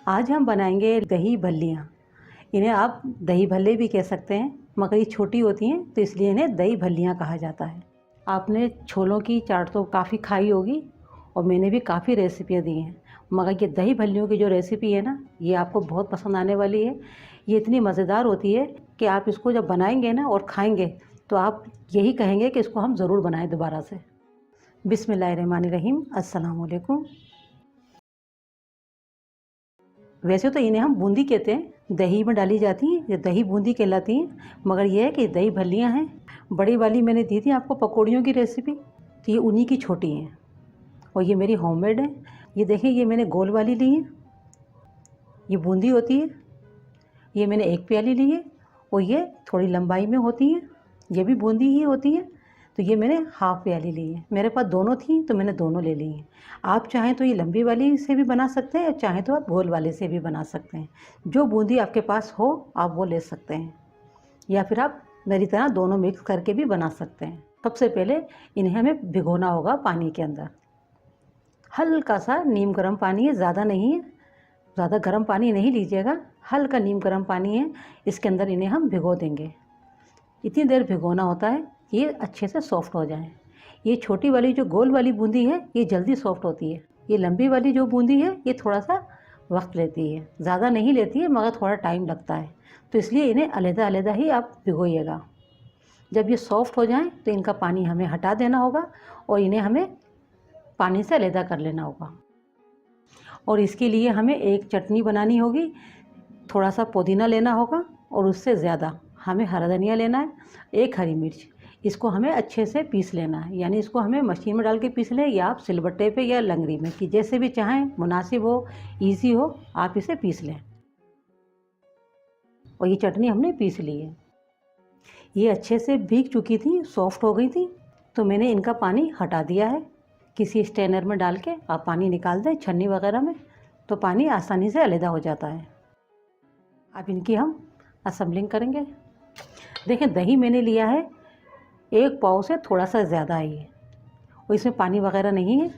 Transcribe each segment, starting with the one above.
आज हम बनाएंगे दही भल्लियाँ। इन्हें आप दही भल्ले भी कह सकते हैं, मगर ये छोटी होती हैं तो इसलिए इन्हें दही भल्लियाँ कहा जाता है। आपने छोलों की चाट तो काफ़ी खाई होगी और मैंने भी काफ़ी रेसिपियाँ दी हैं, मगर ये दही भल्लियों की जो रेसिपी है ना, ये आपको बहुत पसंद आने वाली है। ये इतनी मज़ेदार होती है कि आप इसको जब बनाएंगे ना और खाएंगे तो आप यही कहेंगे कि इसको हम ज़रूर बनाएं दोबारा से। बिस्मिल्लाहिर्रहमानिर्रहीम, अस्सलाम वालेकुम। वैसे तो इन्हें हम बूंदी कहते हैं, दही में डाली जाती हैं, ये दही बूंदी कहलाती हैं, मगर ये है कि दही भल्लियाँ हैं। बड़ी वाली मैंने दी थी आपको पकौड़ियों की रेसिपी, तो ये उन्हीं की छोटी हैं और ये मेरी होममेड है। ये देखें, ये मैंने गोल वाली ली है, ये बूंदी होती है। ये मैंने एक प्याली ली है और ये थोड़ी लंबाई में होती है, ये भी बूंदी ही होती है। तो ये मैंने हाफ़ प्याली ली है, मेरे पास दोनों थी तो मैंने दोनों ले ली हैं। आप चाहें तो ये लंबी वाली से भी बना सकते हैं और चाहें तो आप गोल वाले से भी बना सकते हैं। जो बूंदी आपके पास हो आप वो ले सकते हैं, या फिर आप मेरी तरह दोनों मिक्स करके भी बना सकते हैं। सबसे पहले इन्हें हमें भिगोना होगा पानी के अंदर। हल्का सा नीम गर्म पानी है, ज़्यादा नहीं है, ज़्यादा गर्म पानी नहीं लीजिएगा, हल्का नीम गर्म पानी है, इसके अंदर इन्हें हम भिगो देंगे। इतनी देर भिगोना होता है ये अच्छे से सॉफ़्ट हो जाए। ये छोटी वाली जो गोल वाली बूंदी है ये जल्दी सॉफ़्ट होती है, ये लंबी वाली जो बूंदी है ये थोड़ा सा वक्त लेती है, ज़्यादा नहीं लेती है मगर थोड़ा टाइम लगता है, तो इसलिए इन्हें अलग अलग ही आप भिगोइएगा। जब ये सॉफ़्ट हो जाएं तो इनका पानी हमें हटा देना होगा और इन्हें हमें पानी से अलग कर लेना होगा। और इसके लिए हमें एक चटनी बनानी होगी, थोड़ा सा पुदीना लेना होगा और उससे ज़्यादा हमें हरा धनिया लेना है, एक हरी मिर्च। इसको हमें अच्छे से पीस लेना है, यानी इसको हमें मशीन में डाल के पीस लें या आप सिलबट्टे पे या लंगड़ी में, कि जैसे भी चाहें, मुनासिब हो, इजी हो, आप इसे पीस लें। और ये चटनी हमने पीस ली है, ये अच्छे से भीग चुकी थी, सॉफ्ट हो गई थी, तो मैंने इनका पानी हटा दिया है। किसी स्ट्रेनर में डाल के आप पानी निकाल दें, छन्नी वगैरह में, तो पानी आसानी से अलग हो जाता है। अब इनकी हम असेंबलिंग करेंगे। देखें, दही मैंने लिया है एक पाव से थोड़ा सा ज़्यादा है ये, और इसमें पानी वगैरह नहीं है।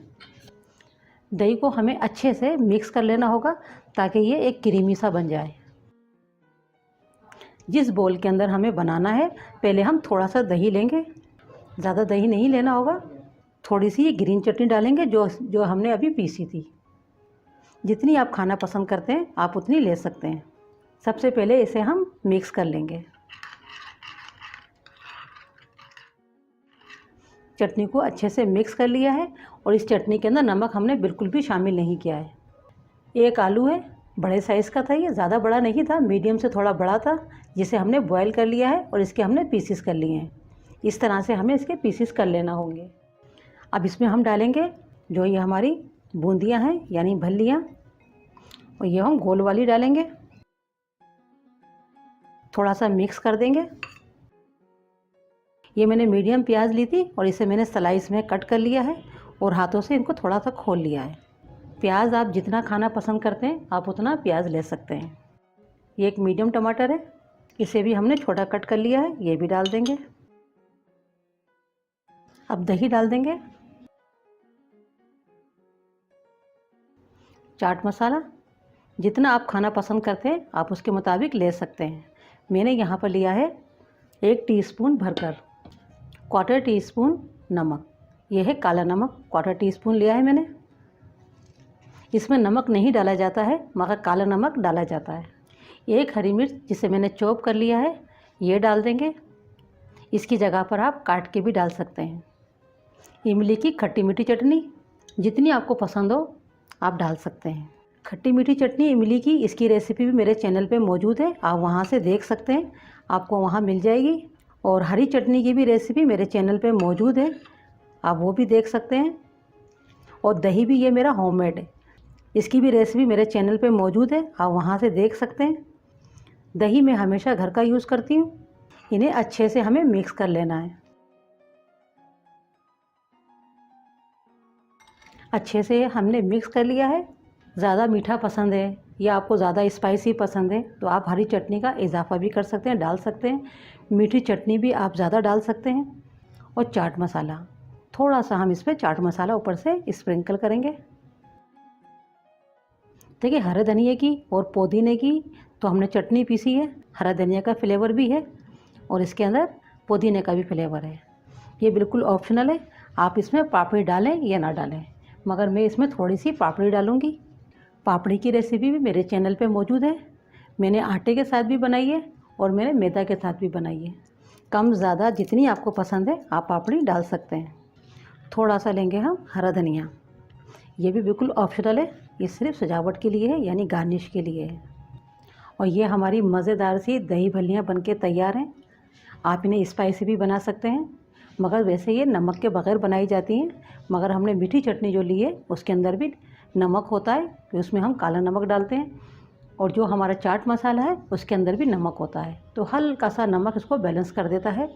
दही को हमें अच्छे से मिक्स कर लेना होगा ताकि ये एक क्रीमी सा बन जाए। जिस बोल के अंदर हमें बनाना है, पहले हम थोड़ा सा दही लेंगे, ज़्यादा दही नहीं लेना होगा। थोड़ी सी ये ग्रीन चटनी डालेंगे जो हमने अभी पीसी थी। जितनी आप खाना पसंद करते हैं आप उतनी ले सकते हैं। सबसे पहले इसे हम मिक्स कर लेंगे। चटनी को अच्छे से मिक्स कर लिया है और इस चटनी के अंदर नमक हमने बिल्कुल भी शामिल नहीं किया है। एक आलू है, बड़े साइज़ का था ये, ज़्यादा बड़ा नहीं था, मीडियम से थोड़ा बड़ा था, जिसे हमने बॉयल कर लिया है और इसके हमने पीसेस कर लिए हैं। इस तरह से हमें इसके पीसेस कर लेना होंगे। अब इसमें हम डालेंगे जो ये हमारी बूंदियाँ हैं यानी भल्लियाँ, और ये हम गोल वाली डालेंगे। थोड़ा सा मिक्स कर देंगे। ये मैंने मीडियम प्याज ली थी और इसे मैंने स्लाइस में कट कर लिया है और हाथों से इनको थोड़ा सा खोल लिया है। प्याज आप जितना खाना पसंद करते हैं आप उतना प्याज ले सकते हैं। ये एक मीडियम टमाटर है, इसे भी हमने छोटा कट कर लिया है, ये भी डाल देंगे। अब दही डाल देंगे। चाट मसाला जितना आप खाना पसंद करते हैं आप उसके मुताबिक ले सकते हैं। मैंने यहाँ पर लिया है 1 टीस्पून भरकर। 1/4 टीस्पून नमक, यह है काला नमक, 1/4 टीस्पून लिया है मैंने। इसमें नमक नहीं डाला जाता है मगर काला नमक डाला जाता है। एक हरी मिर्च जिसे मैंने चॉप कर लिया है, ये डाल देंगे। इसकी जगह पर आप काट के भी डाल सकते हैं। इमली की खट्टी मीठी चटनी जितनी आपको पसंद हो आप डाल सकते हैं। खट्टी मीठी चटनी इमली की, इसकी रेसिपी भी मेरे चैनल पे मौजूद है, आप वहाँ से देख सकते हैं, आपको वहाँ मिल जाएगी। और हरी चटनी की भी रेसिपी मेरे चैनल पे मौजूद है, आप वो भी देख सकते हैं। और दही भी ये मेरा होममेड है, इसकी भी रेसिपी मेरे चैनल पे मौजूद है, आप वहाँ से देख सकते हैं। दही मैं हमेशा घर का यूज़ करती हूँ। इन्हें अच्छे से हमें मिक्स कर लेना है। अच्छे से हमने मिक्स कर लिया है। ज़्यादा मीठा पसंद है या आपको ज़्यादा स्पाइसी पसंद है तो आप हरी चटनी का इजाफ़ा भी कर सकते हैं, डाल सकते हैं। मीठी चटनी भी आप ज़्यादा डाल सकते हैं। और चाट मसाला थोड़ा सा हम इस पर चाट मसाला ऊपर से स्प्रिंकल करेंगे। देखिए हरे धनिया की और पुदीने की तो हमने चटनी पीसी है। हरा धनिया का फ्लेवर भी है और इसके अंदर पुदीने का भी फ्लेवर है। ये बिल्कुल ऑप्शनल है, आप इसमें पापड़ी डालें या ना डालें, मगर मैं इसमें थोड़ी सी पापड़ी डालूँगी। पापड़ी की रेसिपी भी मेरे चैनल पे मौजूद है। मैंने आटे के साथ भी बनाई है और मैंने मैदा के साथ भी बनाई है। कम ज़्यादा जितनी आपको पसंद है आप पापड़ी डाल सकते हैं। थोड़ा सा लेंगे हम हरा धनिया, ये भी बिल्कुल ऑप्शनल है, ये सिर्फ सजावट के लिए है, यानी गार्निश के लिए है। और ये हमारी मज़ेदार सी दही भल्लियाँ बनके तैयार हैं। आप इन्हें स्पाइसी भी बना सकते हैं, मगर वैसे ये नमक के बगैर बनाई जाती हैं। मगर हमने मीठी चटनी जो ली है उसके अंदर भी नमक होता है, तो उसमें हम काला नमक डालते हैं। और जो हमारा चाट मसाला है उसके अंदर भी नमक होता है, तो हल्का सा नमक इसको बैलेंस कर देता है।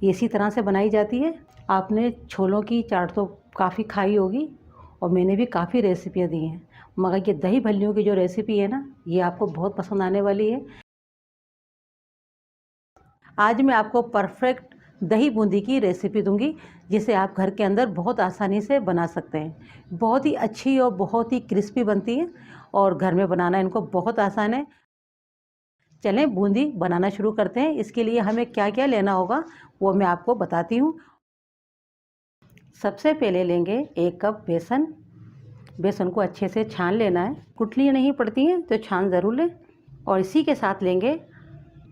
ये इसी तरह से बनाई जाती है। आपने छोलों की चाट तो काफ़ी खाई होगी और मैंने भी काफ़ी रेसिपियाँ दी हैं, मगर ये दही भल्लियों की जो रेसिपी है ना, ये आपको बहुत पसंद आने वाली है। आज मैं आपको परफेक्ट दही बूंदी की रेसिपी दूंगी, जिसे आप घर के अंदर बहुत आसानी से बना सकते हैं। बहुत ही अच्छी और बहुत ही क्रिस्पी बनती है और घर में बनाना इनको बहुत आसान है। चलें बूंदी बनाना शुरू करते हैं। इसके लिए हमें क्या क्या लेना होगा वो मैं आपको बताती हूँ। सबसे पहले लेंगे 1 कप बेसन। बेसन को अच्छे से छान लेना है, गुठलियाँ नहीं पड़ती हैं तो छान ज़रूर लें। और इसी के साथ लेंगे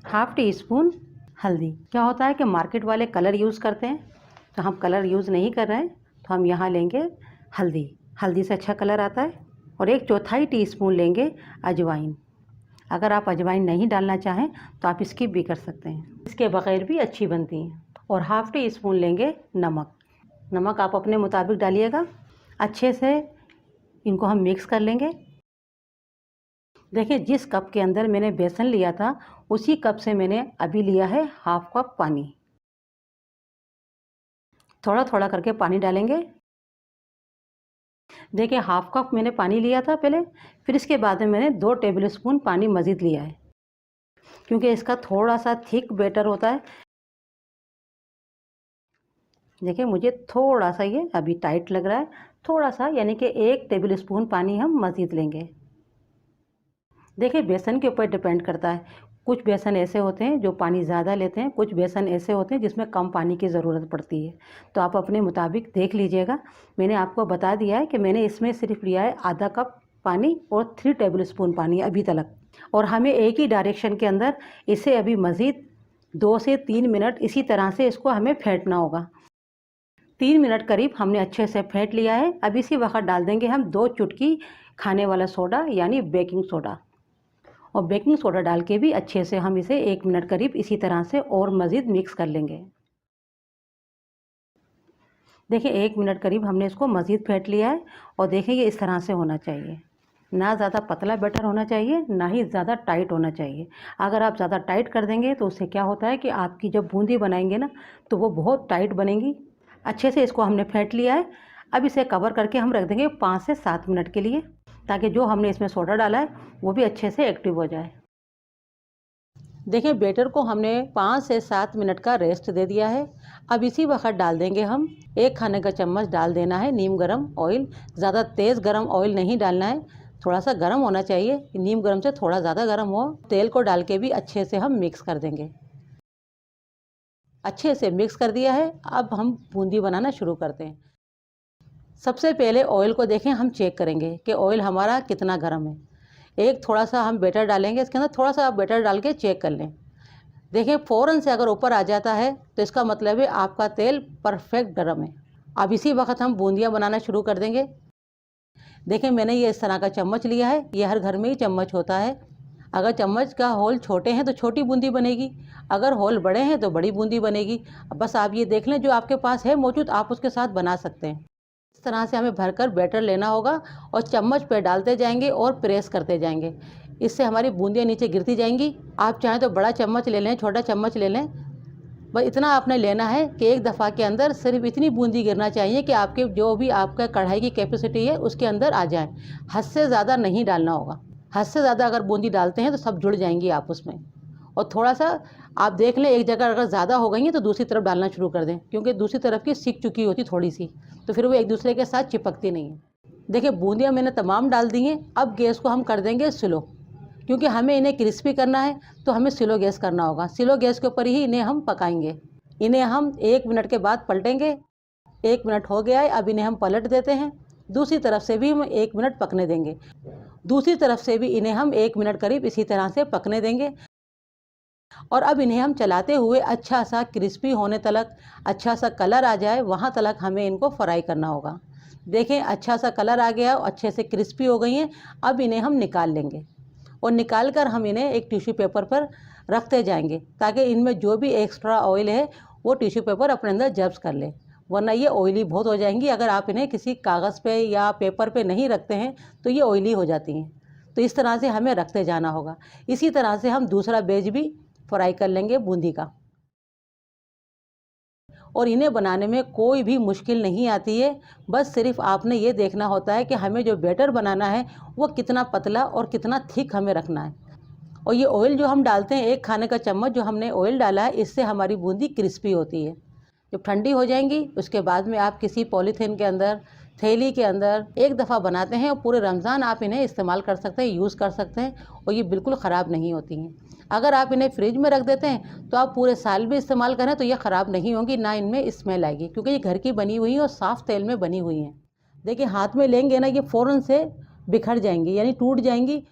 ½ टी स्पून हल्दी। क्या होता है कि मार्केट वाले कलर यूज़ करते हैं, तो हम कलर यूज़ नहीं कर रहे हैं, तो हम यहाँ लेंगे हल्दी। हल्दी से अच्छा कलर आता है। और 1/4 टीस्पून लेंगे अजवाइन। अगर आप अजवाइन नहीं डालना चाहें तो आप स्किप भी कर सकते हैं, इसके बगैर भी अच्छी बनती हैं। और ½ टी स्पून लेंगे नमक। नमक आप अपने मुताबिक डालिएगा। अच्छे से इनको हम मिक्स कर लेंगे। देखिए जिस कप के अंदर मैंने बेसन लिया था उसी कप से मैंने अभी लिया है ½ कप पानी। थोड़ा थोड़ा करके पानी डालेंगे। देखिए ½ कप मैंने पानी लिया था पहले, फिर इसके बाद में मैंने 2 टेबल स्पून पानी मज़ीद लिया है, क्योंकि इसका थोड़ा सा थिक बैटर होता है। देखिए मुझे थोड़ा सा ये अभी टाइट लग रहा है, थोड़ा सा यानी कि 1 टेबल स्पून पानी हम मज़ीद लेंगे। देखिए बेसन के ऊपर डिपेंड करता है, कुछ बेसन ऐसे होते हैं जो पानी ज़्यादा लेते हैं, कुछ बेसन ऐसे होते हैं जिसमें कम पानी की ज़रूरत पड़ती है, तो आप अपने मुताबिक देख लीजिएगा। मैंने आपको बता दिया है कि मैंने इसमें सिर्फ लिया है ½ कप पानी और 3 टेबल स्पून पानी अभी तक। और हमें एक ही डायरेक्शन के अंदर इसे अभी मज़ीद 2 से 3 मिनट इसी तरह से इसको हमें फेंटना होगा। 3 मिनट करीब हमने अच्छे से फेंट लिया है। अब इसी वक्त डाल देंगे हम 2 चुटकी खाने वाला सोडा यानी बेकिंग सोडा। और बेकिंग सोडा डाल के भी अच्छे से हम इसे 1 मिनट करीब इसी तरह से और मज़ीद मिक्स कर लेंगे। देखिए 1 मिनट करीब हमने इसको मज़ीद फेंट लिया है और देखिए ये इस तरह से होना चाहिए, ना ज़्यादा पतला बैटर होना चाहिए, ना ही ज़्यादा टाइट होना चाहिए। अगर आप ज़्यादा टाइट कर देंगे तो उससे क्या होता है कि आपकी जब बूंदी बनाएंगे ना तो वो बहुत टाइट बनेंगी। अच्छे से इसको हमने फेंट लिया है। अब इसे कवर करके हम रख देंगे 5 से 7 मिनट के लिए, ताकि जो हमने इसमें सोडा डाला है वो भी अच्छे से एक्टिव हो जाए। देखिए बैटर को हमने 5 से 7 मिनट का रेस्ट दे दिया है। अब इसी वक्त डाल देंगे हम 1 खाने का चम्मच डाल देना है नीम गर्म ऑयल। ज़्यादा तेज़ गर्म ऑयल नहीं डालना है, थोड़ा सा गर्म होना चाहिए, नीम गर्म से थोड़ा ज़्यादा गर्म हो। तेल को डाल के भी अच्छे से हम मिक्स कर देंगे। अच्छे से मिक्स कर दिया है। अब हम बूंदी बनाना शुरू करते हैं। सबसे पहले ऑयल को देखें, हम चेक करेंगे कि ऑयल हमारा कितना गर्म है। एक थोड़ा सा हम बैटर डालेंगे, इसके अंदर थोड़ा सा आप बैटर डाल के चेक कर लें। देखिए फ़ौरन से अगर ऊपर आ जाता है तो इसका मतलब है आपका तेल परफेक्ट गर्म है। अब इसी वक्त हम बूंदियाँ बनाना शुरू कर देंगे। देखिए मैंने ये इस तरह का चम्मच लिया है, ये हर घर में ही चम्मच होता है। अगर चम्मच का होल छोटे हैं तो छोटी बूंदी बनेगी, अगर होल बड़े हैं तो बड़ी बूंदी बनेगी। बस आप ये देख लें जो आपके पास है मौजूद, आप उसके साथ बना सकते हैं। इस तरह से हमें भरकर बैटर लेना होगा और चम्मच पे डालते जाएंगे और प्रेस करते जाएंगे। इससे हमारी बूंदियाँ नीचे गिरती जाएंगी। आप चाहें तो बड़ा चम्मच ले लें, छोटा चम्मच ले लें, बस इतना आपने लेना है कि एक दफ़ा के अंदर सिर्फ इतनी बूंदी गिरना चाहिए कि आपके जो भी आपका कढ़ाई की कैपेसिटी है उसके अंदर आ जाए। हद से ज़्यादा नहीं डालना होगा। हद से ज़्यादा अगर बूंदी डालते हैं तो सब जुड़ जाएंगी आपस में। और थोड़ा सा आप देख लें, एक जगह अगर ज़्यादा हो गई हैं तो दूसरी तरफ डालना शुरू कर दें, क्योंकि दूसरी तरफ की सिक चुकी होती थोड़ी सी, तो फिर वो एक दूसरे के साथ चिपकती नहीं है। देखिए बूंदियाँ मैंने तमाम डाल दी हैं। अब गैस को हम कर देंगे स्लो, क्योंकि हमें इन्हें क्रिस्पी करना है तो हमें स्लो गैस करना होगा। स्लो गैस के ऊपर ही इन्हें हम पकाएंगे। इन्हें हम 1 मिनट के बाद पलटेंगे। 1 मिनट हो गया है, अब इन्हें हम पलट देते हैं। दूसरी तरफ से भी हम 1 मिनट पकने देंगे। दूसरी तरफ से भी इन्हें हम 1 मिनट करीब इसी तरह से पकने देंगे। और अब इन्हें हम चलाते हुए अच्छा सा क्रिस्पी होने तलक, अच्छा सा कलर आ जाए वहाँ तलक हमें इनको फ्राई करना होगा। देखें अच्छा सा कलर आ गया और अच्छे से क्रिस्पी हो गई हैं। अब इन्हें हम निकाल लेंगे और निकाल कर हम इन्हें एक टिश्यू पेपर पर रखते जाएंगे, ताकि इनमें जो भी एक्स्ट्रा ऑयल है वो टिश्यू पेपर अपने अंदर जब्स कर ले, वरना ये ऑयली बहुत हो जाएंगी। अगर आप इन्हें किसी कागज़ पे या पेपर पे नहीं रखते हैं तो ये ऑयली हो जाती हैं। तो इस तरह से हमें रखते जाना होगा। इसी तरह से हम दूसरा बेज भी फ्राई कर लेंगे बूंदी का। और इन्हें बनाने में कोई भी मुश्किल नहीं आती है। बस सिर्फ आपने ये देखना होता है कि हमें जो बैटर बनाना है वो कितना पतला और कितना थिक हमें रखना है। और ये ऑयल जो हम डालते हैं, 1 खाने का चम्मच जो हमने ऑयल डाला है, इससे हमारी बूंदी क्रिस्पी होती है। जब ठंडी हो जाएंगी उसके बाद में आप किसी पॉलीथीन के अंदर, थैली के अंदर एक दफ़ा बनाते हैं और पूरे रमज़ान आप इन्हें इस्तेमाल कर सकते हैं, यूज़ कर सकते हैं और ये बिल्कुल ख़राब नहीं होती हैं। अगर आप इन्हें फ्रिज में रख देते हैं तो आप पूरे साल भी इस्तेमाल करें तो ये ख़राब नहीं होंगी, ना इनमें स्मेल आएगी, क्योंकि ये घर की बनी हुई हैं और साफ़ तेल में बनी हुई हैं। देखिए हाथ में लेंगे ना, ये फ़ौरन से बिखर जाएंगी, यानी टूट जाएंगी,